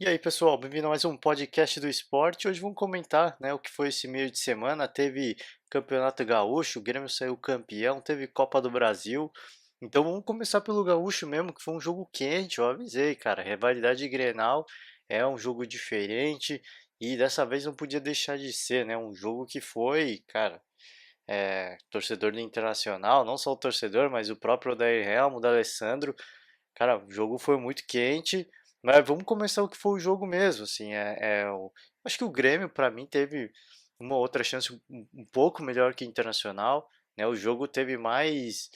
E aí, pessoal, bem-vindo a mais um podcast do esporte. Hoje vamos comentar, o que foi esse meio de semana. Teve Campeonato Gaúcho, o Grêmio saiu campeão, teve Copa do Brasil. Então vamos começar pelo Gaúcho mesmo, que foi um jogo quente, eu avisei, cara. Rivalidade de Grenal é um jogo diferente e dessa vez não podia deixar de ser, né? Um jogo que foi, cara, torcedor do Internacional, não só o torcedor, mas o próprio Odair Helmo, o D'Alessandro. Cara, o jogo foi muito quente, mas vamos começar o que foi o jogo mesmo, assim, acho que o Grêmio, para mim, teve uma outra chance um pouco melhor que o Internacional, né, o jogo teve mais,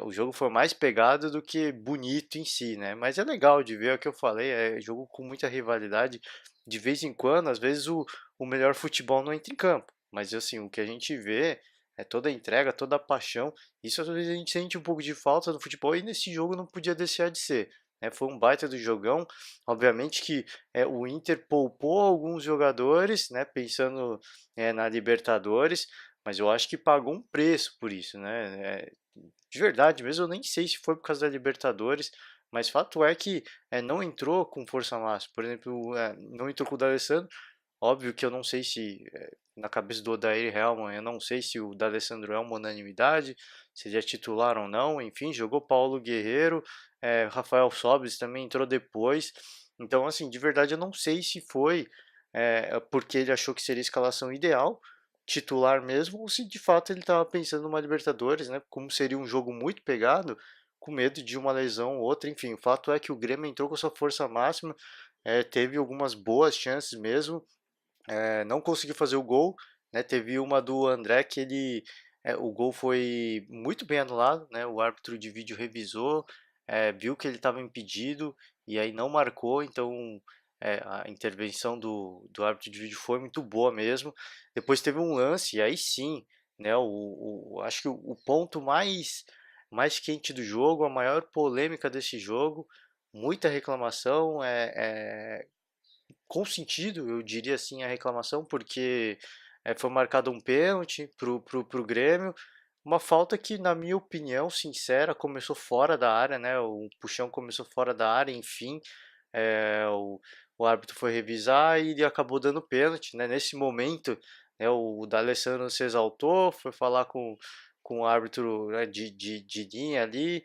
o jogo foi mais pegado do que bonito em si, né, mas é legal de ver, é o que eu falei, é jogo com muita rivalidade, de vez em quando, às vezes o melhor futebol não entra em campo, mas assim, o que a gente vê é toda a entrega, toda a paixão, isso às vezes a gente sente um pouco de falta no futebol e nesse jogo não podia deixar de ser. Né? Foi um baita do jogão. Obviamente que o Inter poupou alguns jogadores, né? Pensando na Libertadores, mas eu acho que pagou um preço por isso. Né? De verdade mesmo, eu nem sei se foi por causa da Libertadores, mas fato é que não entrou com força máxima. Por exemplo, não entrou com o D'Alessandro. Óbvio que eu não sei se, na cabeça do Odair Helman, eu não sei se o D'Alessandro é uma unanimidade, se ele é titular ou não, enfim, jogou Paulo Guerreiro, Rafael Sobis também entrou depois, então, assim, de verdade eu não sei se foi porque ele achou que seria a escalação ideal, titular mesmo, ou se de fato ele estava pensando numa Libertadores, né, como seria um jogo muito pegado, com medo de uma lesão ou outra, enfim, o fato é que o Grêmio entrou com sua força máxima, teve algumas boas chances mesmo, não conseguiu fazer o gol, né? Teve uma do André que o gol foi muito bem anulado, né? O árbitro de vídeo revisou, viu que ele estava impedido e aí não marcou, então a intervenção do árbitro de vídeo foi muito boa mesmo. Depois teve um lance, e aí sim, né? Acho que o ponto mais quente do jogo, a maior polêmica desse jogo, muita reclamação, com sentido, eu diria assim, a reclamação, porque foi marcado um pênalti pro Grêmio, uma falta que, na minha opinião sincera, começou fora da área, né? O puxão começou fora da área, enfim, é, o, o árbitro foi revisar e ele acabou dando pênalti, né? Nesse momento, né, o D'Alessandro se exaltou, foi falar com o árbitro, né, de linha ali,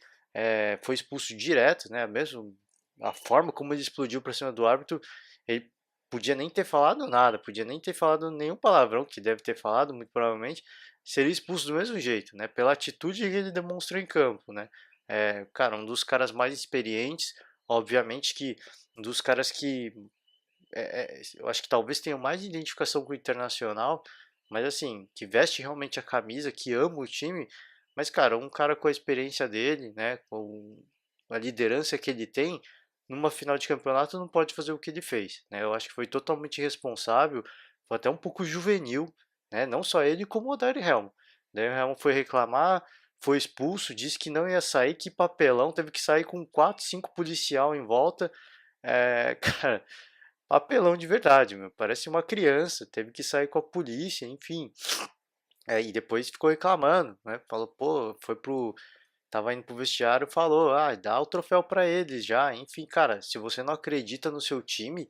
foi expulso direto, né? Mesmo a forma como ele explodiu para cima do árbitro, ele podia nem ter falado nada, podia nem ter falado nenhum palavrão, que deve ter falado, muito provavelmente, seria expulso do mesmo jeito, né? Pela atitude que ele demonstrou em campo, né? Cara, um dos caras mais experientes, obviamente que um dos caras que eu acho que talvez tenha mais identificação com o Internacional, mas assim, que veste realmente a camisa, que ama o time, mas cara, um cara com a experiência dele, né, com a liderança que ele tem, numa final de campeonato não pode fazer o que ele fez, né? Eu acho que foi totalmente irresponsável, foi até um pouco juvenil, né? Não só ele como o Odair Helm. O Odair Helm foi reclamar, foi expulso, disse que não ia sair, que papelão, teve que sair com 4, 5 policial em volta. Cara, papelão de verdade, meu. Parece uma criança, teve que sair com a polícia, enfim. E depois ficou reclamando, né? Falou, pô, tava indo pro vestiário, falou, dá o troféu pra eles já. Enfim, cara, se você não acredita no seu time,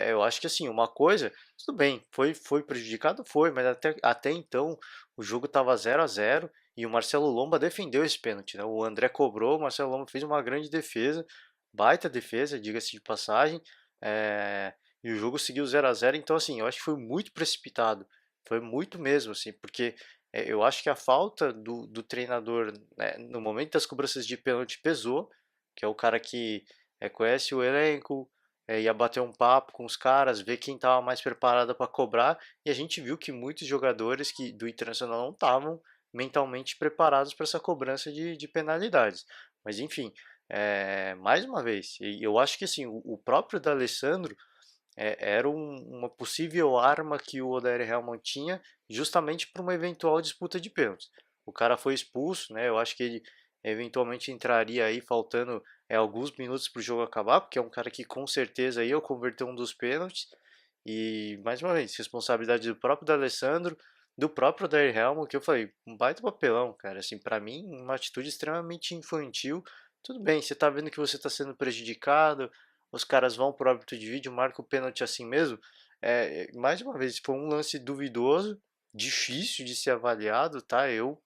eu acho que assim, uma coisa, tudo bem, foi prejudicado, foi, mas até então o jogo tava 0-0 e o Marcelo Lomba defendeu esse pênalti, né? O André cobrou, o Marcelo Lomba fez uma grande defesa, baita defesa, diga-se de passagem, e o jogo seguiu 0-0, então assim, eu acho que foi muito precipitado, foi muito mesmo, assim, porque eu acho que a falta do treinador, né, no momento das cobranças de pênalti pesou, que é o cara que conhece o elenco, ia bater um papo com os caras, ver quem estava mais preparado para cobrar, e a gente viu que muitos jogadores do Internacional não estavam mentalmente preparados para essa cobrança de penalidades. Mas enfim, mais uma vez, e eu acho que assim, o próprio D'Alessandro era uma possível arma que o Odair Helman tinha justamente para uma eventual disputa de pênaltis. O cara foi expulso, né? Eu acho que ele eventualmente entraria aí faltando alguns minutos para o jogo acabar, porque é um cara que com certeza ia converter um dos pênaltis. E mais uma vez, responsabilidade do próprio D'Alessandro, do próprio Odair Helman, que eu falei, um baita papelão, cara. Assim, para mim, uma atitude extremamente infantil. Tudo bem, você tá vendo que você está sendo prejudicado, os caras vão pro árbitro de vídeo, marca o pênalti assim mesmo. Mais uma vez, foi um lance duvidoso, difícil de ser avaliado, tá? É o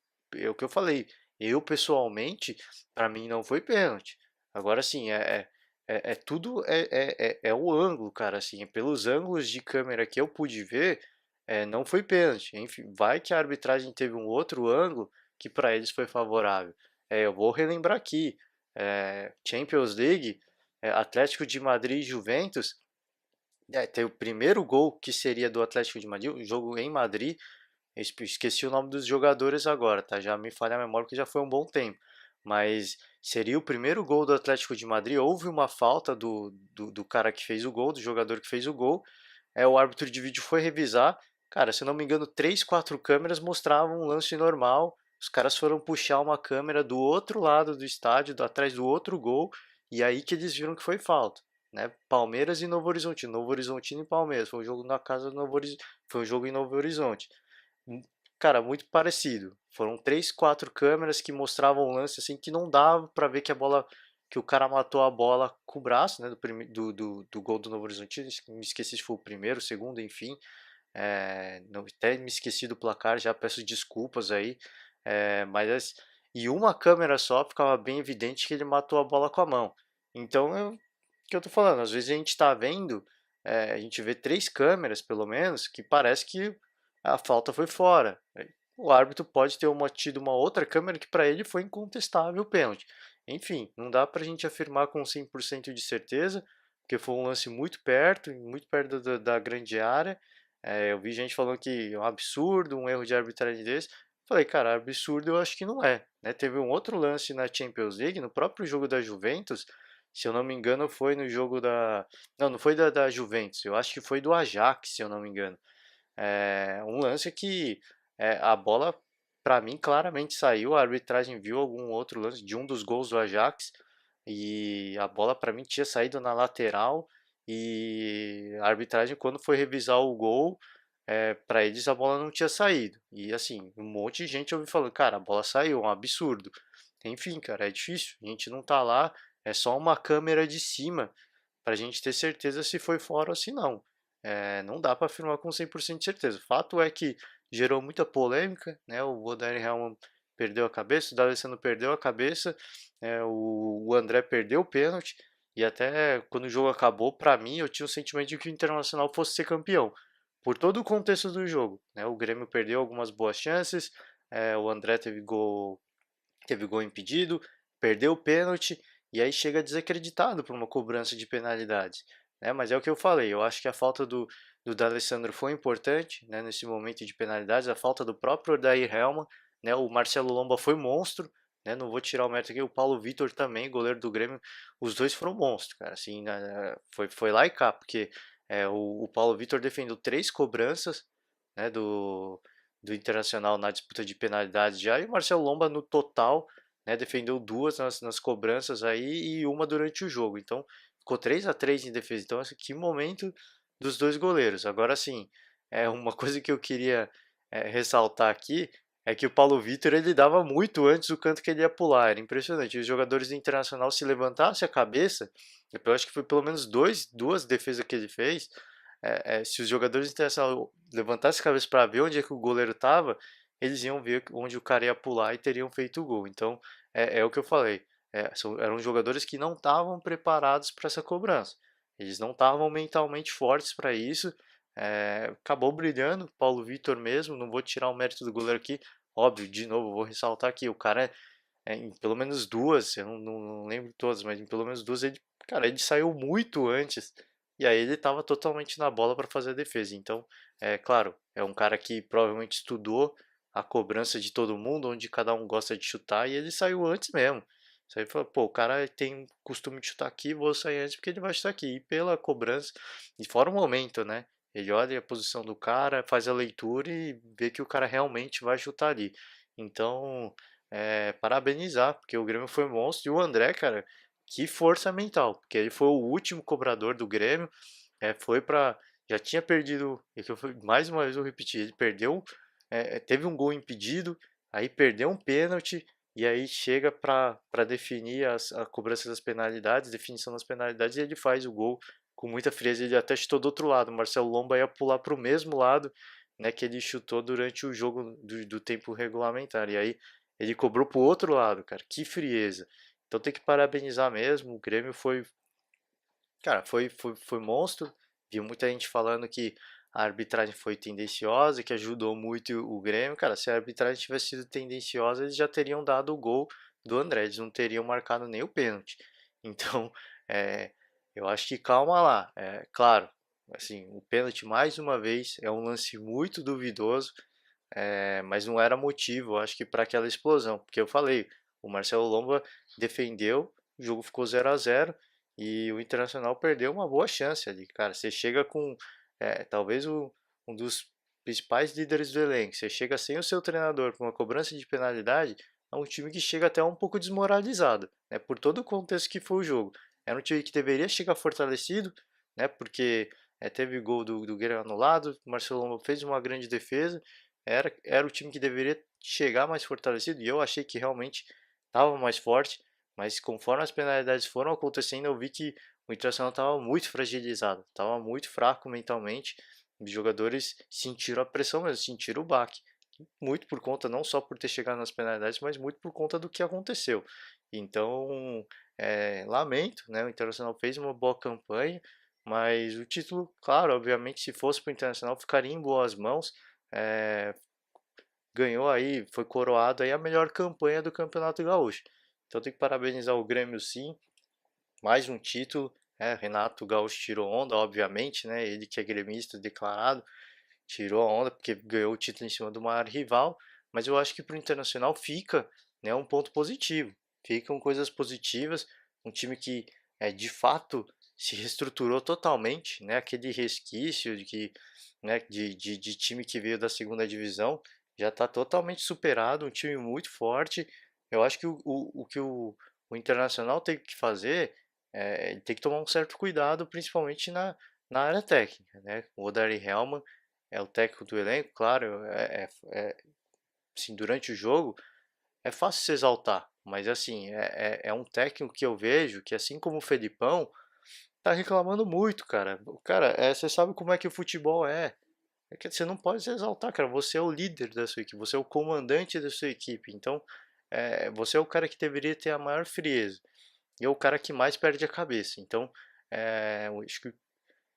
que eu falei. Eu, pessoalmente, para mim não foi pênalti. Agora, sim, é tudo é o ângulo, cara, assim, pelos ângulos de câmera que eu pude ver, não foi pênalti. Enfim, vai que a arbitragem teve um outro ângulo que para eles foi favorável. Eu vou relembrar aqui, Champions League, Atlético de Madrid e Juventus, tem o primeiro gol que seria do Atlético de Madrid, o jogo em Madrid, esqueci o nome dos jogadores agora, tá? Já me falha a memória porque já foi um bom tempo. Mas seria o primeiro gol do Atlético de Madrid. Houve uma falta do cara que fez o gol, do jogador que fez o gol. O árbitro de vídeo foi revisar. Cara, se eu não me engano, três, quatro câmeras mostravam um lance normal. Os caras foram puxar uma câmera do outro lado do estádio, atrás do outro gol, e aí que eles viram que foi falta. Né? Palmeiras e Novo Horizonte, Novo Horizontino e Palmeiras. Foi um jogo na casa do Novo Horizonte. Foi um jogo em Novo Horizonte. Cara, muito parecido. Foram três, quatro câmeras que mostravam o lance assim que não dava para ver que a bola, que o cara matou a bola com o braço, né, do gol do Novo Horizonte. Me esqueci se foi o primeiro, o segundo, enfim. Até me esqueci do placar, já peço desculpas aí. E uma câmera só ficava bem evidente que ele matou a bola com a mão. Então, o que eu tô falando, às vezes a gente tá vendo, a gente vê três câmeras pelo menos, que parece que a falta foi fora. O árbitro pode ter tido uma outra câmera que para ele foi incontestável o pênalti. Enfim, não dá para a gente afirmar com 100% de certeza, porque foi um lance muito perto da grande área. Eu vi gente falando que é um absurdo, um erro de arbitragem desse. Falei, cara, absurdo eu acho que não é. Né? Teve um outro lance na Champions League, no próprio jogo da Juventus, se eu não me engano foi no jogo da... Não, não foi da Juventus, eu acho que foi do Ajax, se eu não me engano. Um lance que a bola, para mim, claramente saiu. A arbitragem viu algum outro lance de um dos gols do Ajax e a bola, para mim, tinha saído na lateral. E a arbitragem, quando foi revisar o gol, para eles a bola não tinha saído. E assim, um monte de gente ouviu falando, cara, a bola saiu, um absurdo. Enfim, cara, é difícil. A gente não tá lá, é só uma câmera de cima para a gente ter certeza se foi fora ou se não. Não dá para afirmar com 100% de certeza. O fato é que gerou muita polêmica, né? O Odair Helman perdeu a cabeça, o D'Alessandro perdeu a cabeça, o André perdeu o pênalti, e até quando o jogo acabou, para mim, eu tinha o sentimento de que o Internacional fosse ser campeão, por todo o contexto do jogo. Né? O Grêmio perdeu algumas boas chances, o André teve gol impedido, perdeu o pênalti e aí chega desacreditado por uma cobrança de penalidade. Né? Mas é o que eu falei, eu acho que a falta do D'Alessandro foi importante, né, nesse momento de penalidades, a falta do próprio Odair Helman, né, o Marcelo Lomba foi monstro, né, não vou tirar o mérito aqui, o Paulo Vitor também, goleiro do Grêmio, os dois foram monstros, cara, assim, né, foi lá e cá, porque o Paulo Vitor defendeu três cobranças, né, do Internacional na disputa de penalidades já, e o Marcelo Lomba no total, né, defendeu duas nas cobranças aí e uma durante o jogo. Então ficou 3-3 em defesa. Então que momento dos dois goleiros. Agora sim, uma coisa que eu queria ressaltar aqui é que o Paulo Vitor ele dava muito antes o canto que ele ia pular. Era impressionante. Os jogadores do Internacional se levantassem a cabeça, eu acho que foi pelo menos duas defesas que ele fez, se os jogadores do Internacional levantassem a cabeça para ver onde é que o goleiro estava, eles iam ver onde o cara ia pular e teriam feito o gol. Então, é o que eu falei. Eram jogadores que não estavam preparados para essa cobrança. Eles não estavam mentalmente fortes para isso. Acabou brilhando, Paulo Vitor mesmo. Não vou tirar o mérito do goleiro aqui. Óbvio, de novo, vou ressaltar aqui. O cara, em pelo menos duas, eu não lembro todas, mas em pelo menos duas, ele, cara, ele saiu muito antes e aí ele estava totalmente na bola para fazer a defesa. Então, claro, é um cara que provavelmente estudou a cobrança de todo mundo, onde cada um gosta de chutar, e ele saiu antes mesmo. Isso aí falou, pô, o cara tem costume de chutar aqui, vou sair antes porque ele vai chutar aqui. E pela cobrança, e fora o momento, né? Ele olha a posição do cara, faz a leitura e vê que o cara realmente vai chutar ali. Então, parabenizar, porque o Grêmio foi monstro. E o André, cara, que força mental, porque ele foi o último cobrador do Grêmio, foi para já tinha perdido, mais uma vez eu repeti, ele perdeu, teve um gol impedido, aí perdeu um pênalti, e aí chega para definir a cobrança das penalidades, definição das penalidades, e ele faz o gol com muita frieza. Ele até chutou do outro lado. O Marcelo Lomba ia pular para o mesmo lado, né, que ele chutou durante o jogo do tempo regulamentar. E aí ele cobrou para o outro lado, cara. Que frieza. Então tem que parabenizar mesmo. O Grêmio foi, cara, foi monstro. Viu muita gente falando que a arbitragem foi tendenciosa, que ajudou muito o Grêmio. Cara, se a arbitragem tivesse sido tendenciosa, eles já teriam dado o gol do André, eles não teriam marcado nem o pênalti. Então, é, eu acho que calma lá. É, claro, assim, o pênalti mais uma vez é um lance muito duvidoso, mas não era motivo, eu acho que para aquela explosão, porque eu falei, o Marcelo Lomba defendeu, o jogo ficou 0 a 0 e o Internacional perdeu uma boa chance ali, cara. Você chega com talvez um dos principais líderes do elenco, você chega sem o seu treinador com uma cobrança de penalidade, é um time que chega até um pouco desmoralizado, né, por todo o contexto que foi o jogo. Era um time que deveria chegar fortalecido, né, porque teve gol do Grêmio anulado, o Marcelo Lomba fez uma grande defesa, era o time que deveria chegar mais fortalecido e eu achei que realmente estava mais forte, mas conforme as penalidades foram acontecendo, eu vi que o Internacional estava muito fragilizado, estava muito fraco mentalmente. Os jogadores sentiram a pressão mesmo, sentiram o baque. Muito por conta, não só por ter chegado nas penalidades, mas muito por conta do que aconteceu. Então, lamento, né? O Internacional fez uma boa campanha, mas o título, claro, obviamente, se fosse para o Internacional, ficaria em boas mãos. É, ganhou aí, foi coroado aí a melhor campanha do Campeonato Gaúcho. Então tem que parabenizar o Grêmio sim, mais um título. Renato Gaúcho tirou onda, obviamente, né? Ele que é gremista declarado, tirou a onda porque ganhou o título em cima do maior rival. Mas eu acho que para o Internacional fica, né, um ponto positivo. Ficam coisas positivas. Um time que de fato se reestruturou totalmente, né? Aquele resquício de time que veio da segunda divisão já está totalmente superado. Um time muito forte. Eu acho que o que o Internacional tem que fazer ele tem que tomar um certo cuidado, principalmente na área técnica, né? O Odair Hellmann é o técnico do elenco, claro, assim, durante o jogo é fácil se exaltar, mas assim, é um técnico que eu vejo que, assim como o Felipão, tá reclamando muito, cara. Cara, você sabe como é que o futebol é. É que você não pode se exaltar, cara. Você é o líder da sua equipe, você é o comandante da sua equipe. Então, você é o cara que deveria ter a maior frieza. E é o cara que mais perde a cabeça. Então, eu acho que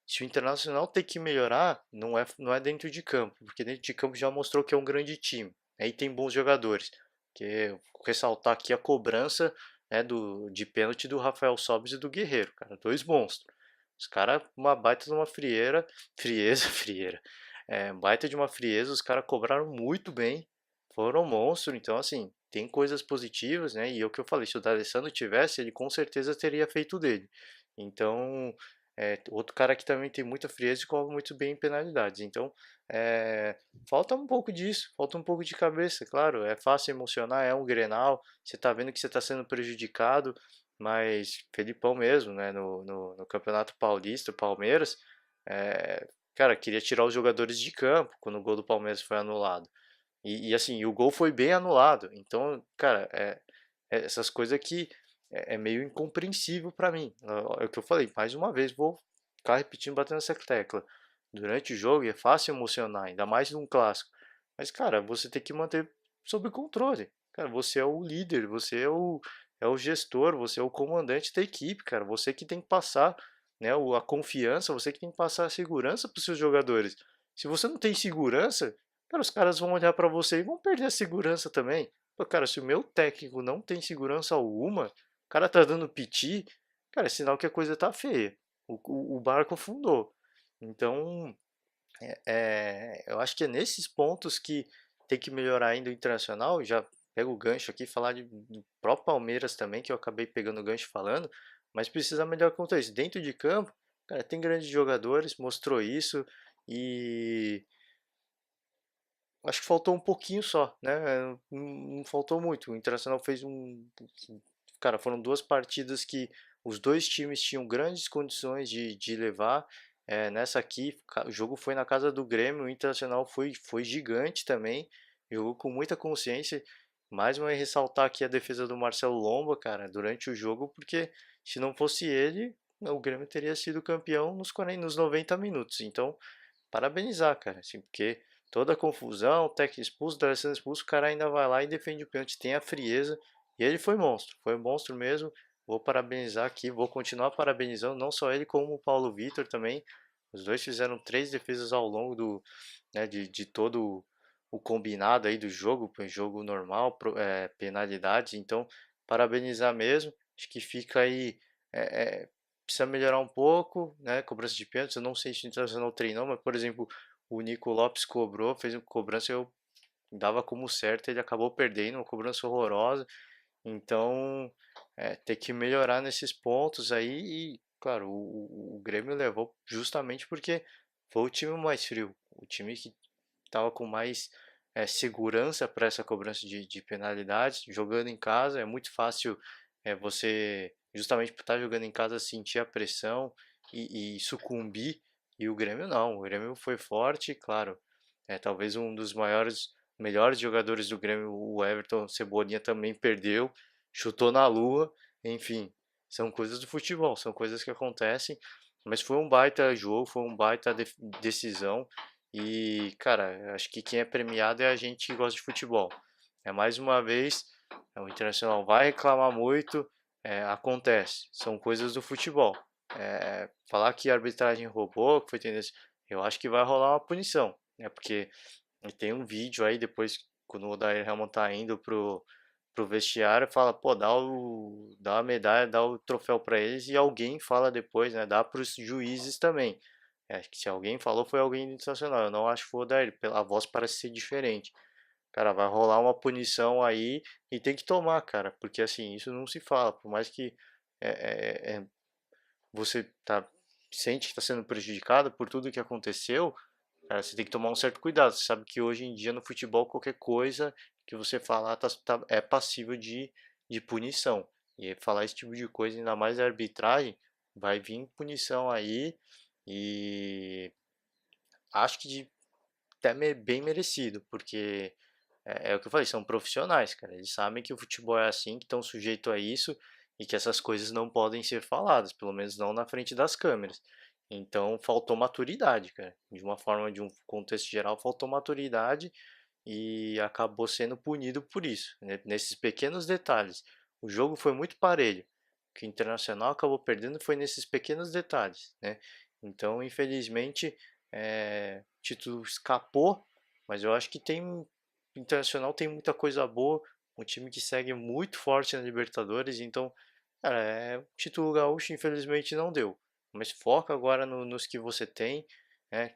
se o Internacional tem que melhorar, não é dentro de campo, porque dentro de campo já mostrou que é um grande time. Aí tem bons jogadores. Que vou ressaltar aqui a cobrança, né, de pênalti do Rafael Sobis e do Guerreiro, cara, dois monstros. Os caras, uma baita de uma frieza, frieira. Baita de uma frieza, os caras cobraram muito bem, foram monstro, então assim, tem coisas positivas, né? E é o que eu falei, se o D'Alessandro tivesse, ele com certeza teria feito dele. Então, outro cara que também tem muita frieza e cobra muito bem em penalidades. Então, é, falta um pouco disso, falta um pouco de cabeça, claro. É fácil emocionar, é um Grenal, você tá vendo que você está sendo prejudicado, mas Felipão mesmo, né, no Campeonato Paulista, o Palmeiras, cara, queria tirar os jogadores de campo quando o gol do Palmeiras foi anulado. E assim, o gol foi bem anulado. Então, cara, essas coisas que é meio incompreensível para mim. É o que eu falei, mais uma vez, vou ficar repetindo, batendo essa tecla. Durante o jogo é fácil emocionar, ainda mais num clássico. Mas, cara, você tem que manter sob controle. Cara, você é o líder, você é o gestor, você é o comandante da equipe, cara. Você que tem que passar, né, a confiança, você que tem que passar a segurança para os seus jogadores. Se você não tem segurança, cara, os caras vão olhar para você e vão perder a segurança também. Pô, cara, se o meu técnico não tem segurança alguma, o cara tá dando piti, cara, é sinal que a coisa tá feia. O barco afundou. Então, eu acho que é nesses pontos que tem que melhorar ainda o Internacional. Já pego o gancho aqui, falar do próprio Palmeiras também, que eu acabei pegando o gancho falando, mas precisa melhorar quanto a isso. Dentro de campo, cara, tem grandes jogadores, mostrou isso, e acho que faltou um pouquinho só, né? Não faltou muito. O Internacional fez um. Cara, foram duas partidas que os dois times tinham grandes condições de levar. Nessa aqui, o jogo foi na casa do Grêmio, o Internacional foi gigante também, jogou com muita consciência. Mais uma vez ressaltar aqui a defesa do Marcelo Lomba, cara, durante o jogo, porque se não fosse ele, o Grêmio teria sido campeão nos 40, nos 90 minutos. Então, parabenizar, cara, assim, porque toda a confusão, o técnico expulso, o D'Alessandro expulso, o cara ainda vai lá e defende o pênalti, tem a frieza, e ele foi monstro mesmo. Vou parabenizar aqui, vou continuar parabenizando, não só ele, como o Paulo Vitor também. Os dois fizeram 3 defesas ao longo né, de todo o combinado aí do jogo, jogo normal, penalidades, então parabenizar mesmo. Acho que fica aí, precisa melhorar um pouco, né? Cobrança de pênaltis. Eu não sei se o Internacional treinou, mas por exemplo, o Nico Lopes cobrou, fez uma cobrança, eu dava como certo, ele acabou perdendo, uma cobrança horrorosa. Então, ter que melhorar nesses pontos aí. E, claro, o Grêmio levou justamente porque foi o time mais frio, o time que estava com mais segurança para essa cobrança de penalidades, jogando em casa. É muito fácil você, justamente por estar jogando em casa, sentir a pressão e sucumbir. E o Grêmio não, o Grêmio foi forte, claro. Talvez um dos melhores jogadores do Grêmio, o Everton Cebolinha, também perdeu, chutou na lua, enfim, são coisas do futebol, são coisas que acontecem. Mas foi um baita jogo, foi um baita decisão. E, cara, acho que quem é premiado é a gente que gosta de futebol. Mais uma vez, o Internacional vai reclamar muito, acontece, são coisas do futebol. Falar que a arbitragem roubou, que foi tendência, eu acho que vai rolar uma punição, né? Porque tem um vídeo aí depois, quando o Odair Helman tá indo pro vestiário, fala, pô, dá a medalha, dá o troféu para eles, e alguém fala depois, né? Dá para os juízes também. Acho que se alguém falou, foi alguém do Nacional. Eu não acho que foi o Odair, pela voz parece ser diferente. Cara, vai rolar uma punição aí e tem que tomar, cara, porque assim, isso não se fala. Por mais que você sente que está sendo prejudicado por tudo que aconteceu, cara, você tem que tomar um certo cuidado. Você sabe que hoje em dia no futebol qualquer coisa que você falar é passível de punição. E falar esse tipo de coisa, ainda mais a arbitragem, vai vir punição aí e acho que até bem merecido, porque é o que eu falei, são profissionais, cara. Eles sabem que o futebol é assim, que estão sujeitos a isso e que essas coisas não podem ser faladas, pelo menos não na frente das câmeras. Então faltou maturidade, cara. De uma forma, de um contexto geral, faltou maturidade e acabou sendo punido por isso, né? Nesses pequenos detalhes. O jogo foi muito parelho. O que o Internacional acabou perdendo foi nesses pequenos detalhes, né? Então, infelizmente, o título escapou, mas eu acho que o Internacional tem muita coisa boa, um time que segue muito forte na Libertadores, então, cara, o título gaúcho infelizmente não deu, mas foca agora nos que você tem,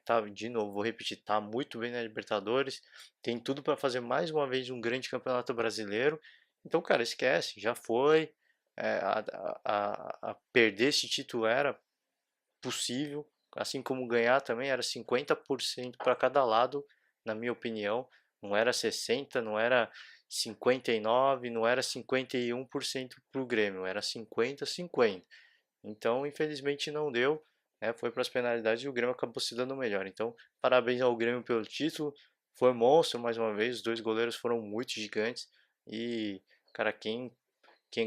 tá, de novo, vou repetir, tá muito bem na Libertadores, tem tudo para fazer mais uma vez um grande campeonato brasileiro, então, cara, esquece, já foi, a perder esse título era possível, assim como ganhar também era 50% para cada lado, na minha opinião. Não era 60, não era 59, não era 51% para o Grêmio, era 50-50. Então, infelizmente não deu, né? Foi para as penalidades e o Grêmio acabou se dando melhor. Então, parabéns ao Grêmio pelo título. Foi monstro mais uma vez, os dois goleiros foram muito gigantes e, cara, quem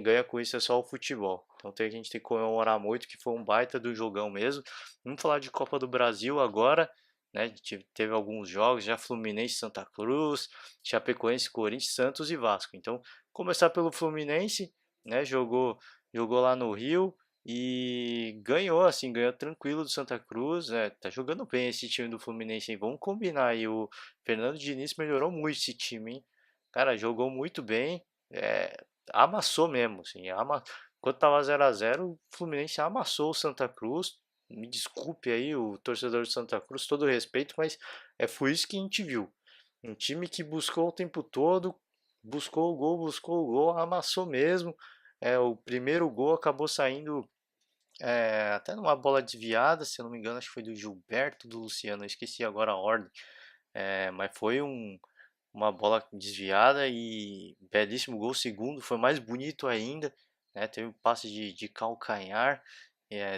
ganha com isso é só o futebol. Então a gente tem que comemorar muito, que foi um baita do jogão mesmo. Vamos falar de Copa do Brasil agora, né? Teve alguns jogos, já Fluminense, Santa Cruz, Chapecoense, Corinthians, Santos e Vasco. Então, começar pelo Fluminense, né? Jogou lá no Rio e ganhou, assim, ganhou tranquilo do Santa Cruz, né? Tá jogando bem esse time do Fluminense, hein? Vamos combinar aí, o Fernando Diniz melhorou muito esse time, hein? Cara, jogou muito bem. Amassou mesmo, assim, quando tava 0-0, o Fluminense amassou o Santa Cruz. Me desculpe aí o torcedor de Santa Cruz, todo respeito, mas foi isso que a gente viu. Um time que buscou o tempo todo, buscou o gol, amassou mesmo. O primeiro gol acabou saindo até numa bola desviada, se eu não me engano, acho que foi do Gilberto, do Luciano, eu esqueci agora a ordem. Mas foi uma bola desviada e belíssimo gol. O segundo foi mais bonito ainda, né? Teve um passe de calcanhar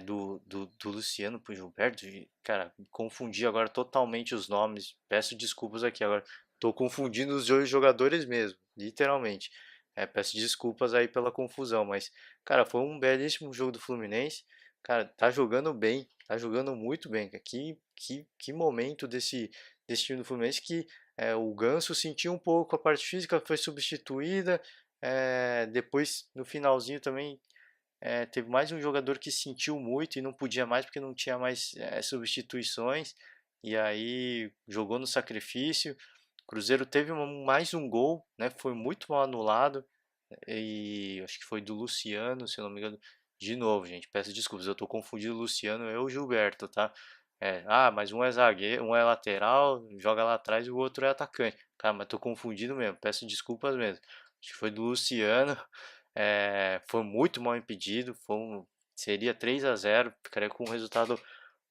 do Luciano pro Gilberto. E, cara, confundi agora totalmente os nomes. Peço desculpas aqui agora. tô confundindo os dois jogadores mesmo, literalmente. Peço desculpas aí pela confusão, mas, cara, foi um belíssimo jogo do Fluminense. Cara, tá jogando bem, tá jogando muito bem, cara. Que momento desse time do Fluminense que o Ganso sentiu um pouco a parte física, foi substituída. Depois, no finalzinho também, teve mais um jogador que sentiu muito e não podia mais porque não tinha mais substituições. E aí jogou no sacrifício. Cruzeiro teve mais um gol, né? Foi muito mal anulado. E acho que foi do Luciano, se eu não me engano. De novo, gente, peço desculpas, eu tô confundindo o Luciano e o Gilberto, tá? Mas um é zagueiro, um é lateral, joga lá atrás e o outro é atacante. Cara, mas tô confundindo mesmo, peço desculpas mesmo. Acho que foi do Luciano, foi muito mal impedido, seria 3-0, ficaria com um resultado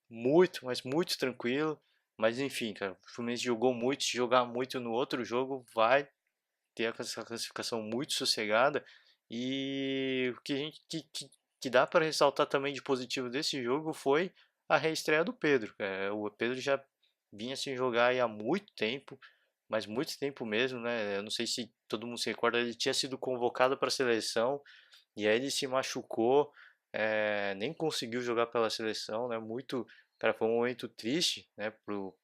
muito, mas muito tranquilo. Mas enfim, cara, o Fluminense jogou muito, se jogar muito no outro jogo, vai ter essa classificação muito sossegada. E o que, a gente, que dá para ressaltar também de positivo desse jogo foi a reestreia do Pedro. O Pedro já vinha sem jogar aí há muito tempo, mas muito tempo mesmo, né? Eu não sei se todo mundo se recorda, ele tinha sido convocado para a seleção e aí ele se machucou, nem conseguiu jogar pela seleção, né? Cara, foi um momento triste, né, pro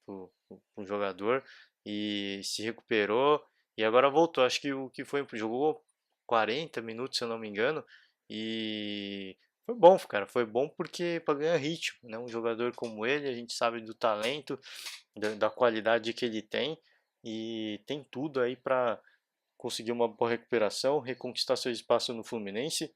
jogador e se recuperou e agora voltou. Acho que o que foi, jogou 40 minutos, se eu não me engano, e foi bom, cara. Foi bom porque para ganhar ritmo, né? Um jogador como ele, a gente sabe do talento, da qualidade que ele tem e tem tudo aí para conseguir uma boa recuperação, reconquistar seu espaço no Fluminense,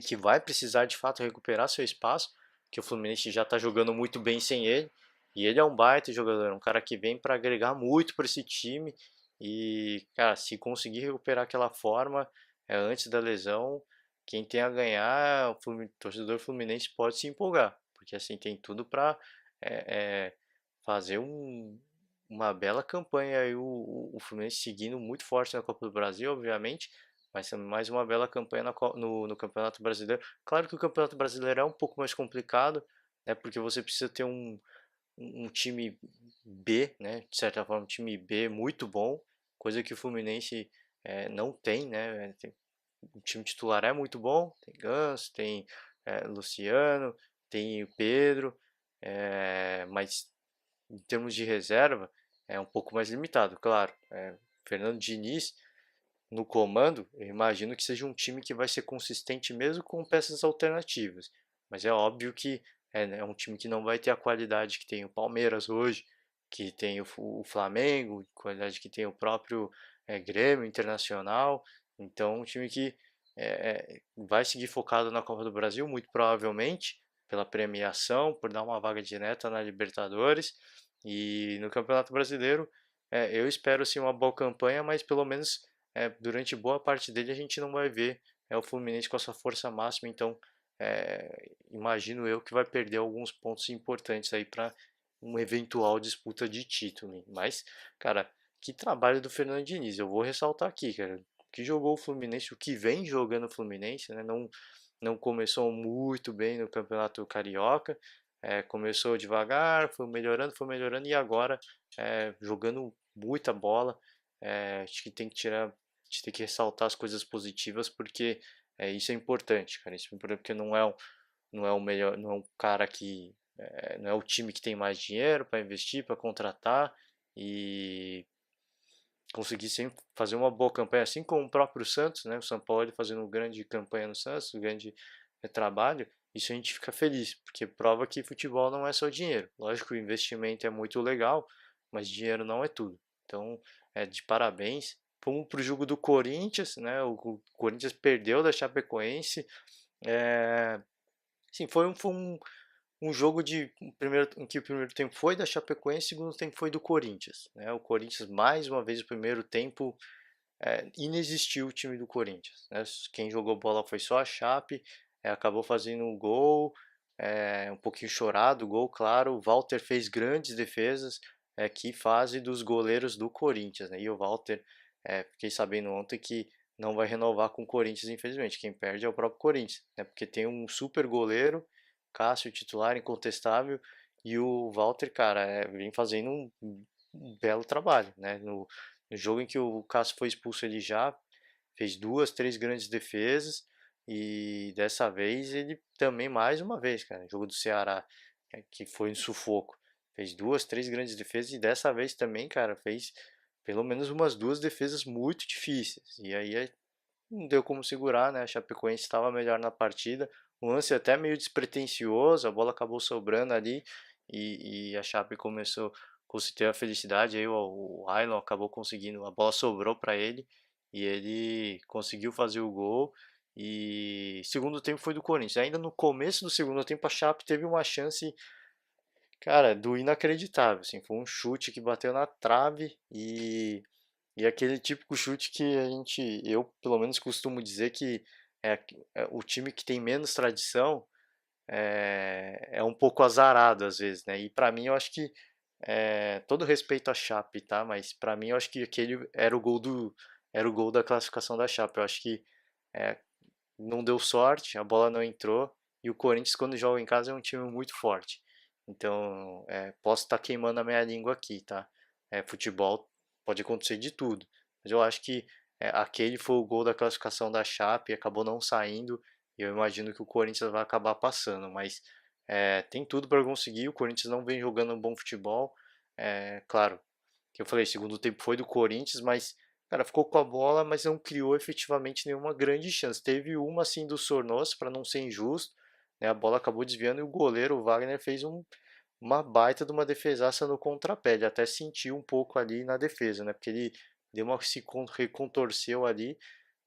que vai precisar de fato recuperar seu espaço, que o Fluminense já está jogando muito bem sem ele. E ele é um baita jogador, um cara que vem para agregar muito para esse time. E, cara, se conseguir recuperar aquela forma antes da lesão, quem tem a ganhar, o torcedor fluminense pode se empolgar, porque assim tem tudo para fazer uma bela campanha aí o Fluminense seguindo muito forte na Copa do Brasil, obviamente, vai ser mais uma bela campanha no Campeonato Brasileiro. Claro que o Campeonato Brasileiro é um pouco mais complicado, né, porque você precisa ter um time B, né, de certa forma, um time B muito bom, coisa que o Fluminense não tem, né, o time titular é muito bom, tem Ganso, tem Luciano, tem o Pedro, mas em termos de reserva é um pouco mais limitado, claro. Fernando Diniz no comando, eu imagino que seja um time que vai ser consistente mesmo com peças alternativas. Mas é óbvio que né, um time que não vai ter a qualidade que tem o Palmeiras hoje, que tem o Flamengo, a qualidade que tem o próprio Grêmio Internacional. Então, um time que vai seguir focado na Copa do Brasil, muito provavelmente, pela premiação, por dar uma vaga direta na Libertadores. E no Campeonato Brasileiro, eu espero sim uma boa campanha, mas pelo menos durante boa parte dele a gente não vai ver o Fluminense com a sua força máxima, então imagino eu que vai perder alguns pontos importantes aí para uma eventual disputa de título. Mas, cara, que trabalho do Fernando Diniz, eu vou ressaltar aqui, cara, que jogou o Fluminense, o que vem jogando o Fluminense, né, não começou muito bem no Campeonato Carioca, começou devagar, foi melhorando e agora jogando muita bola. Acho que tem que tirar, a gente tem que ressaltar as coisas positivas porque isso é importante, cara. Isso é importante porque não é o melhor, não é um cara que não é o time que tem mais dinheiro para investir, para contratar e conseguir sempre fazer uma boa campanha, assim como o próprio Santos, né? O São Paulo fazendo uma grande campanha no Santos, um grande trabalho. Isso a gente fica feliz, porque prova que futebol não é só dinheiro. Lógico, o investimento é muito legal, mas dinheiro não é tudo. Então, de parabéns. Vamos para o jogo do Corinthians, né? O Corinthians perdeu da Chapecoense. É, sim, foi um jogo em que o primeiro tempo foi da Chapecoense e o segundo tempo foi do Corinthians, né? O Corinthians, mais uma vez, o primeiro tempo inexistiu o time do Corinthians, né? Quem jogou bola foi só a Chape, acabou fazendo um gol, um pouquinho chorado o gol, claro. O Walter fez grandes defesas, que fase dos goleiros do Corinthians, né? E o Walter, fiquei sabendo ontem que não vai renovar com o Corinthians, infelizmente. Quem perde é o próprio Corinthians, né? Porque tem um super goleiro, Cássio titular incontestável, e o Walter, cara, vem fazendo um belo trabalho, né? No jogo em que o Cássio foi expulso, ele já fez duas, três grandes defesas e dessa vez ele também mais uma vez, cara, jogo do Ceará, que foi um sufoco, fez duas, três grandes defesas e dessa vez também, cara, fez pelo menos umas duas defesas muito difíceis. E aí não deu como segurar, né? A Chapecoense estava melhor na partida. Um lance até meio despretensioso, a bola acabou sobrando ali e a Chape começou a ter a felicidade. Aí o Ailon acabou conseguindo, a bola sobrou para ele e ele conseguiu fazer o gol. E segundo tempo foi do Corinthians. Ainda no começo do segundo tempo, a Chape teve uma chance, cara, do inacreditável. Assim, foi um chute que bateu na trave e aquele típico chute que eu pelo menos costumo dizer que é o time que tem menos tradição é um pouco azarado às vezes, né? E pra mim eu acho que todo respeito à Chape, tá? Mas pra mim eu acho que aquele era o gol da classificação da Chape. Eu acho que é, não deu sorte, a bola não entrou e o Corinthians quando joga em casa é um time muito forte. Então posso estar queimando a minha língua aqui, tá? Futebol pode acontecer de tudo, mas eu acho que aquele foi o gol da classificação da Chape, acabou não saindo e eu imagino que o Corinthians vai acabar passando, mas tem tudo para conseguir. O Corinthians não vem jogando um bom futebol, claro que eu falei, segundo tempo foi do Corinthians, mas cara, ficou com a bola, mas não criou efetivamente nenhuma grande chance. Teve uma assim do Sornosa, para não ser injusto, né? A bola acabou desviando e o goleiro, o Wagner, fez uma baita de uma defesaça no contrapé. Ele até sentiu um pouco ali na defesa, né? Porque ele deu uma se recontorceu ali,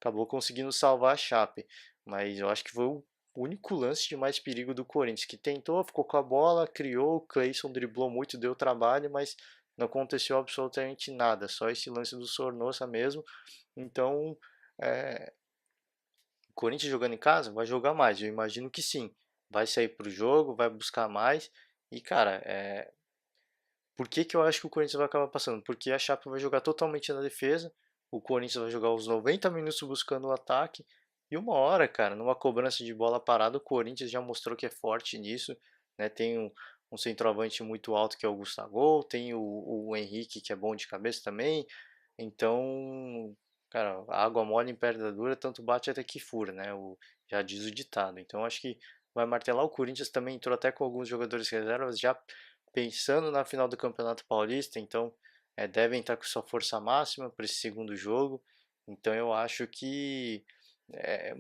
acabou conseguindo salvar a Chape. Mas eu acho que foi o único lance de mais perigo do Corinthians, que tentou, ficou com a bola, criou, o Cleison driblou muito, deu trabalho, mas não aconteceu absolutamente nada, só esse lance do Sornosa mesmo. Então, é, o Corinthians jogando em casa vai jogar mais, eu imagino que sim. Vai sair para o jogo, vai buscar mais. E, cara, por que que eu acho que o Corinthians vai acabar passando? Porque a Chape vai jogar totalmente na defesa, o Corinthians vai jogar os 90 minutos buscando o ataque. E uma hora, cara, numa cobrança de bola parada, o Corinthians já mostrou que é forte nisso, né? Tem um centroavante muito alto que é o Gustavo, tem o Henrique que é bom de cabeça também. Então, cara, a água mole em pedra dura, tanto bate até que fura, né? Já diz o ditado. Então, acho que vai martelar. O Corinthians também entrou até com alguns jogadores reservas já pensando na final do Campeonato Paulista, então devem estar com sua força máxima para esse segundo jogo. Então eu é,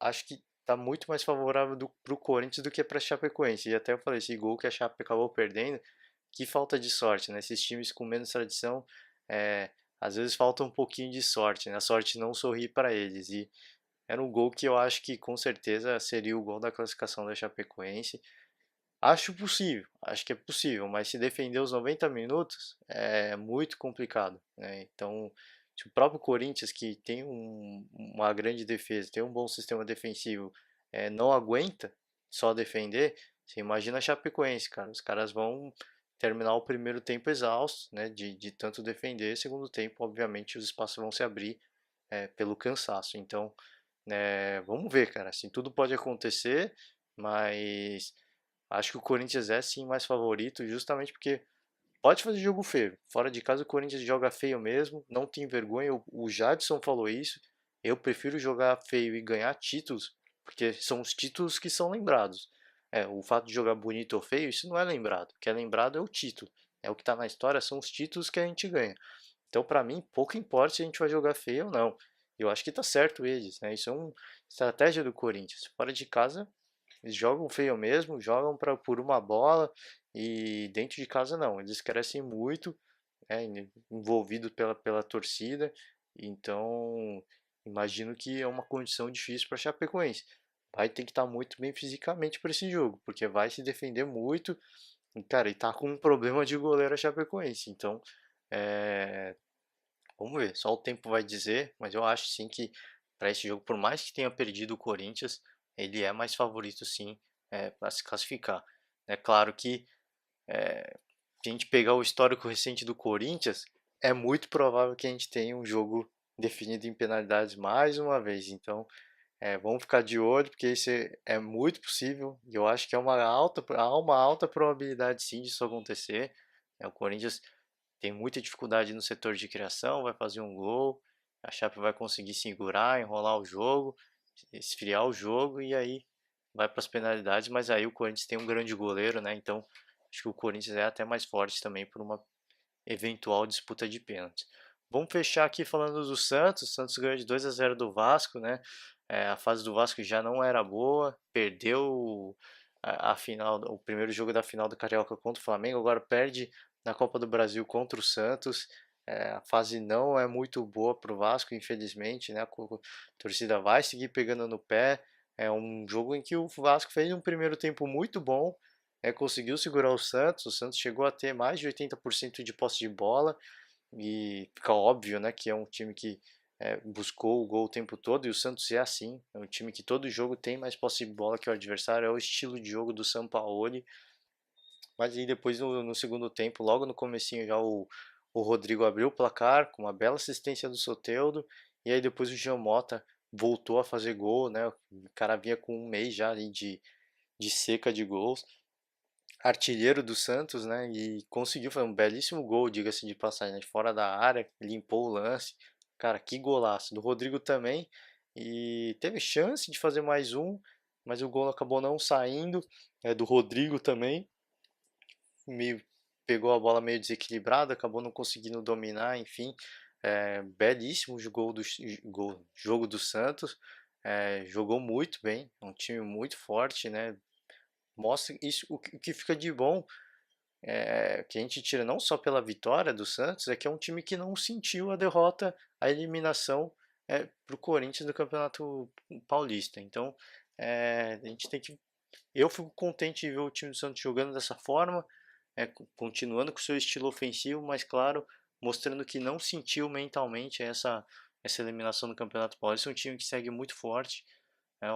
acho que está muito mais favorável para o Corinthians do que para a Chapecoense. E até eu falei, esse gol que a Chape acabou perdendo, que falta de sorte, né? Esses times com menos tradição, é, às vezes falta um pouquinho de sorte, né? A sorte não sorri para eles. E era um gol que eu acho que com certeza seria o gol da classificação da Chapecoense. Acho possível, acho que é possível, mas se defender os 90 minutos é muito complicado, né? Então, se o próprio Corinthians, que tem uma grande defesa, tem um bom sistema defensivo, não aguenta só defender, você imagina a Chapecoense, cara. Os caras vão terminar o primeiro tempo exaustos, né? De tanto defender. Segundo tempo, obviamente, os espaços vão se abrir pelo cansaço. Então, vamos ver, cara. Assim, tudo pode acontecer, mas acho que o Corinthians é sim mais favorito, justamente porque pode fazer jogo feio. Fora de casa o Corinthians joga feio mesmo, não tem vergonha. O Jadson falou isso. Eu prefiro jogar feio e ganhar títulos, porque são os títulos que são lembrados. O fato de jogar bonito ou feio, isso não é lembrado. O que é lembrado é o título. É o que está na história, são os títulos que a gente ganha. Então, para mim, pouco importa se a gente vai jogar feio ou não. Eu acho que tá certo eles, né? Isso é uma estratégia do Corinthians. Fora de casa, eles jogam feio mesmo, jogam por uma bola e dentro de casa não. Eles crescem muito, né, envolvidos pela torcida. Então, imagino que é uma condição difícil para a Chapecoense. Vai ter que estar muito bem fisicamente para esse jogo, porque vai se defender muito. E, cara, e tá com um problema de goleiro a Chapecoense. Então, é, vamos ver, só o tempo vai dizer, mas eu acho sim que para esse jogo, por mais que tenha perdido o Corinthians, ele é mais favorito sim para se classificar. É claro que se a gente pegar o histórico recente do Corinthians, é muito provável que a gente tenha um jogo definido em penalidades mais uma vez. Então, vamos ficar de olho, porque isso é muito possível e eu acho que há uma alta probabilidade sim disso acontecer. O Corinthians tem muita dificuldade no setor de criação, vai fazer um gol, a Chape vai conseguir segurar, enrolar o jogo, esfriar o jogo e aí vai para as penalidades, mas aí o Corinthians tem um grande goleiro, né? Então acho que o Corinthians é até mais forte também por uma eventual disputa de pênaltis. Vamos fechar aqui falando do Santos. O Santos ganhou de 2-0 do Vasco, né? A fase do Vasco já não era boa, perdeu a final, o primeiro jogo da final do Carioca contra o Flamengo, agora perde na Copa do Brasil contra o Santos. A fase não é muito boa para o Vasco, infelizmente, né? A torcida vai seguir pegando no pé. É um jogo em que o Vasco fez um primeiro tempo muito bom, conseguiu segurar o Santos chegou a ter mais de 80% de posse de bola, e fica óbvio, né, que é um time que buscou o gol o tempo todo, e o Santos é assim, é um time que todo jogo tem mais posse de bola que o adversário, é o estilo de jogo do Sampaoli, mas aí depois no segundo tempo, logo no comecinho já o Rodrigo abriu o placar, com uma bela assistência do Soteldo, e aí depois o Jean Mota voltou a fazer gol, né, o cara vinha com um mês já ali de seca de gols, artilheiro do Santos, né? E conseguiu fazer um belíssimo gol, diga-se de passagem, né, fora da área, limpou o lance. Cara, que golaço. Do Rodrigo também. E teve chance de fazer mais um, mas o gol acabou não saindo. Do Rodrigo também. Meio, pegou a bola meio desequilibrada, acabou não conseguindo dominar, enfim. Belíssimo jogo do Santos. Jogou muito bem, é um time muito forte, né? Mostra isso, o que fica de bom que a gente tira não só pela vitória do Santos, é que é um time que não sentiu a derrota, a eliminação para o Corinthians do Campeonato Paulista. Então, a gente tem que. Eu fico contente de ver o time do Santos jogando dessa forma, continuando com o seu estilo ofensivo, mas claro, mostrando que não sentiu mentalmente essa eliminação do Campeonato Paulista. É um time que segue muito forte, é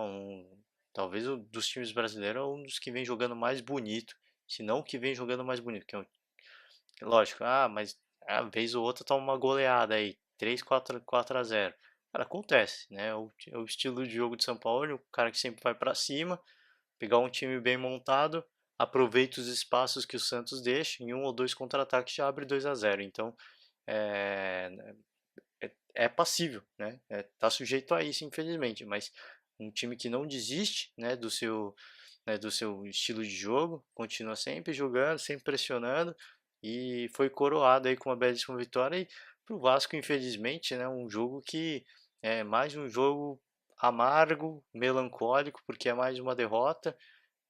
talvez dos times brasileiros é um dos que vem jogando mais bonito, se não que vem jogando mais bonito, que lógico, mas a vez ou outra toma uma goleada aí, 3 4 a 0. Cara, acontece, né? É o estilo de jogo de São Paulo, o cara que sempre vai para cima, pegar um time bem montado, aproveita os espaços que o Santos deixa, em um ou dois contra-ataques já abre 2-0. Então, é, é passível, né? Tá sujeito a isso, infelizmente, mas um time que não desiste, né, do seu estilo de jogo, continua sempre jogando, sempre pressionando e foi coroado aí com uma belíssima vitória e pro Vasco, infelizmente, né, um jogo que é mais um jogo amargo, melancólico, porque é mais uma derrota,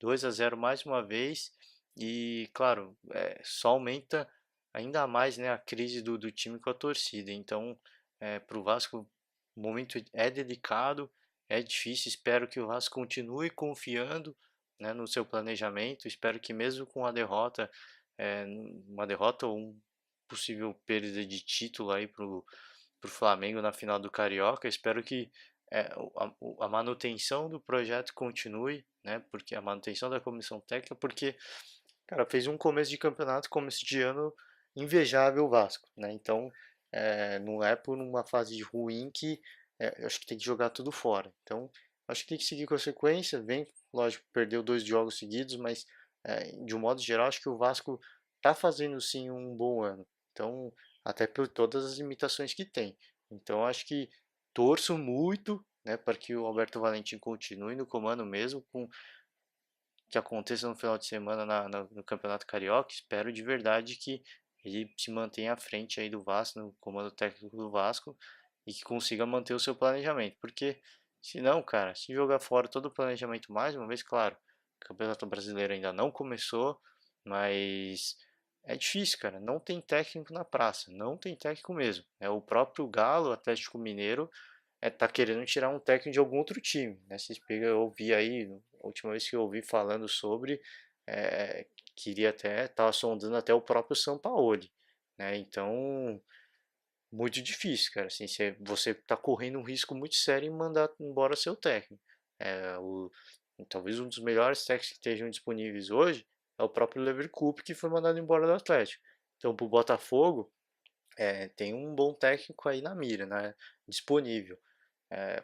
2-0 mais uma vez e, claro, só aumenta ainda mais, né, a crise do time com a torcida. Então, para o Vasco, o momento é delicado, é difícil. Espero que o Vasco continue confiando, né, no seu planejamento. Espero que mesmo com a derrota, uma derrota ou um possível perda de título aí pro Flamengo na final do Carioca, espero que a manutenção do projeto continue, né? Porque a manutenção da comissão técnica, porque, cara, fez um começo de campeonato, começo de ano invejável o Vasco, né? Então, não é por uma fase ruim que eu acho que tem que jogar tudo fora. Então, acho que tem que seguir com a sequência. Vem, lógico, perdeu 2 jogos seguidos, mas de um modo geral, acho que o Vasco tá fazendo sim um bom ano. Então, até por todas as limitações que tem. Então, acho que torço muito, né, para que o Alberto Valentim continue no comando mesmo, com que aconteça no final de semana no Campeonato Carioca. Espero de verdade que ele se mantenha à frente aí do Vasco, no comando técnico do Vasco, e que consiga manter o seu planejamento. Porque, se não, cara, se jogar fora todo o planejamento mais uma vez, claro, o Campeonato Brasileiro ainda não começou, mas é difícil, cara. Não tem técnico na praça, não tem técnico mesmo. É o próprio Galo, o Atlético Mineiro, tá querendo tirar um técnico de algum outro time, né? Vocês pegam, eu ouvi aí, a última vez que eu ouvi falando sobre, queria até, tava sondando até o próprio Sampaoli, né? Então, muito difícil, cara, assim, você tá correndo um risco muito sério em mandar embora seu técnico. É, o, talvez um dos melhores técnicos que estejam disponíveis hoje é o próprio Leverkusen, que foi mandado embora do Atlético. Então, pro Botafogo, tem um bom técnico aí na mira, né? Disponível.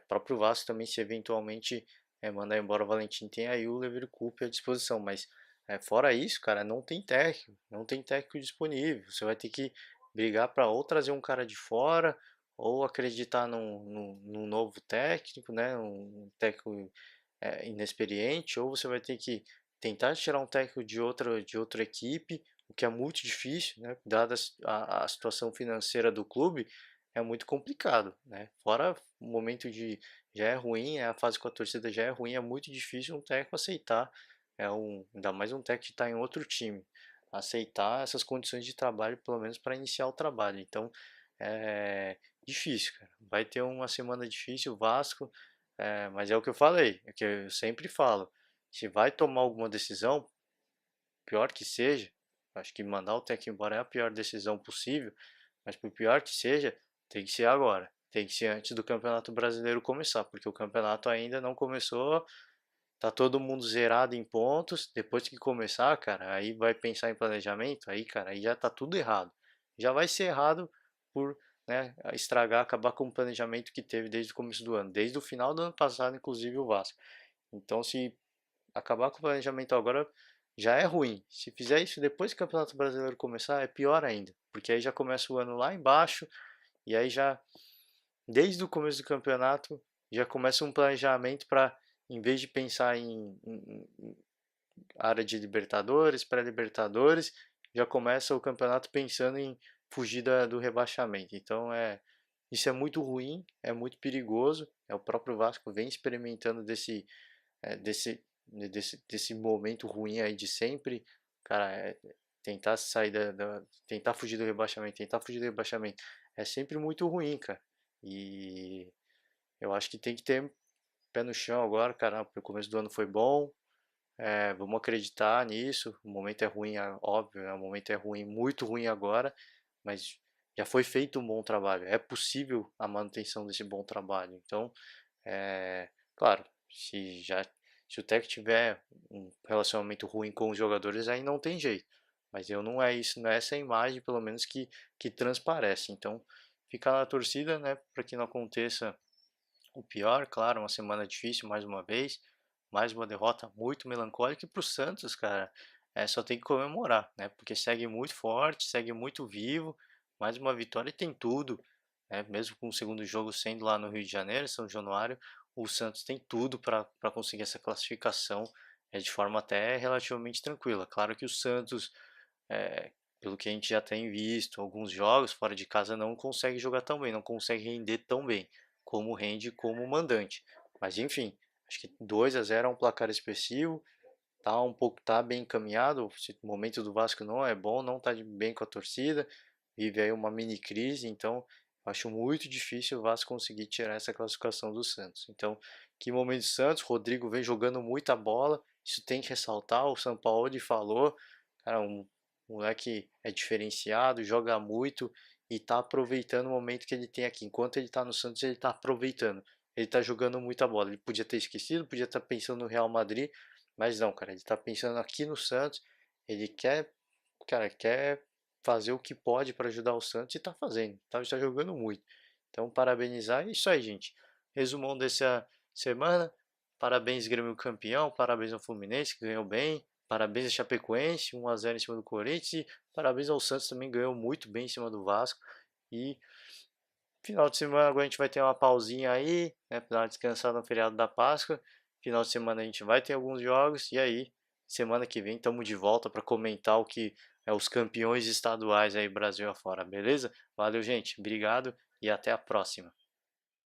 Próprio Vasco também, se eventualmente mandar embora o Valentim, tem aí o Leverkusen à disposição, mas fora isso, cara, não tem técnico disponível. Você vai ter que brigar para ou trazer um cara de fora, ou acreditar num novo técnico, né? Um técnico inexperiente, ou você vai ter que tentar tirar um técnico de outra equipe, o que é muito difícil, né? Dada a situação financeira do clube, é muito complicado, né? Fora o momento de já é ruim, a fase com a torcida já é ruim, é muito difícil um técnico aceitar, ainda mais um técnico que está em outro time, aceitar essas condições de trabalho, pelo menos para iniciar o trabalho. Então, é difícil, cara. Vai ter uma semana difícil, o Vasco, mas é o que eu falei, é o que eu sempre falo. Se vai tomar alguma decisão, pior que seja, acho que mandar o técnico embora é a pior decisão possível, mas por pior que seja, tem que ser agora. Tem que ser antes do Campeonato Brasileiro começar, porque o campeonato ainda não começou, tá todo mundo zerado em pontos. Depois que começar, cara, aí vai pensar em planejamento, aí, cara, aí já tá tudo errado. Já vai ser errado por, né, estragar, acabar com o planejamento que teve desde o começo do ano, desde o final do ano passado, inclusive o Vasco. Então, se acabar com o planejamento agora, já é ruim. Se fizer isso depois que o Campeonato Brasileiro começar, é pior ainda, porque aí já começa o ano lá embaixo e aí já desde o começo do campeonato já começa um planejamento para, em vez de pensar em área de Libertadores, pré-Libertadores, já começa o campeonato pensando em fugir do rebaixamento. Então isso é muito ruim, é muito perigoso. O próprio Vasco vem experimentando desse momento ruim aí de sempre, cara, tentar sair tentar fugir do rebaixamento, tentar fugir do rebaixamento, é sempre muito ruim, cara. E eu acho que tem que ter pé no chão agora, cara. O começo do ano foi bom, vamos acreditar nisso. O momento é ruim, óbvio, o momento é ruim, muito ruim agora, mas já foi feito um bom trabalho. É possível a manutenção desse bom trabalho. Então, claro, se o técnico tiver um relacionamento ruim com os jogadores, aí não tem jeito. Mas eu não é isso, não é essa imagem, pelo menos que transparece. Então, ficar na torcida, né, para que não aconteça o pior. Claro, uma semana difícil mais uma vez, mais uma derrota muito melancólica, e para o Santos, cara, só tem que comemorar, né? Porque segue muito forte, segue muito vivo, mais uma vitória e tem tudo, né? Mesmo com o segundo jogo sendo lá no Rio de Janeiro, São Januário, o Santos tem tudo para conseguir essa classificação, de forma até relativamente tranquila. Claro que o Santos, é, pelo que a gente já tem visto, alguns jogos fora de casa não consegue jogar tão bem, não consegue render tão bem como rende como mandante. Mas enfim, acho que 2-0 é um placar expressivo, tá bem encaminhado. O momento do Vasco não é bom, não tá bem com a torcida, vive aí uma mini crise, então acho muito difícil o Vasco conseguir tirar essa classificação do Santos. Então, que momento do Santos, Rodrigo vem jogando muita bola, isso tem que ressaltar, o Sampaoli falou, cara, um moleque é diferenciado, joga muito e tá aproveitando o momento que ele tem aqui. Enquanto ele tá no Santos, ele tá aproveitando. Ele tá jogando muita bola. Ele podia ter esquecido, podia estar pensando no Real Madrid, mas não, cara, ele tá pensando aqui no Santos. Ele quer, cara, quer fazer o que pode para ajudar o Santos e tá fazendo. Tá jogando muito. Então, parabenizar. É isso aí, gente. Resumão dessa semana. Parabéns, Grêmio campeão. Parabéns ao Fluminense, que ganhou bem. Parabéns a Chapecoense, 1-0 em cima do Corinthians. E parabéns ao Santos também, ganhou muito bem em cima do Vasco. E final de semana agora a gente vai ter uma pausinha aí, né, para dar uma descansada no feriado da Páscoa. Final de semana a gente vai ter alguns jogos e aí semana que vem estamos de volta para comentar o que é os campeões estaduais aí Brasil afora, beleza? Valeu, gente. Obrigado e até a próxima.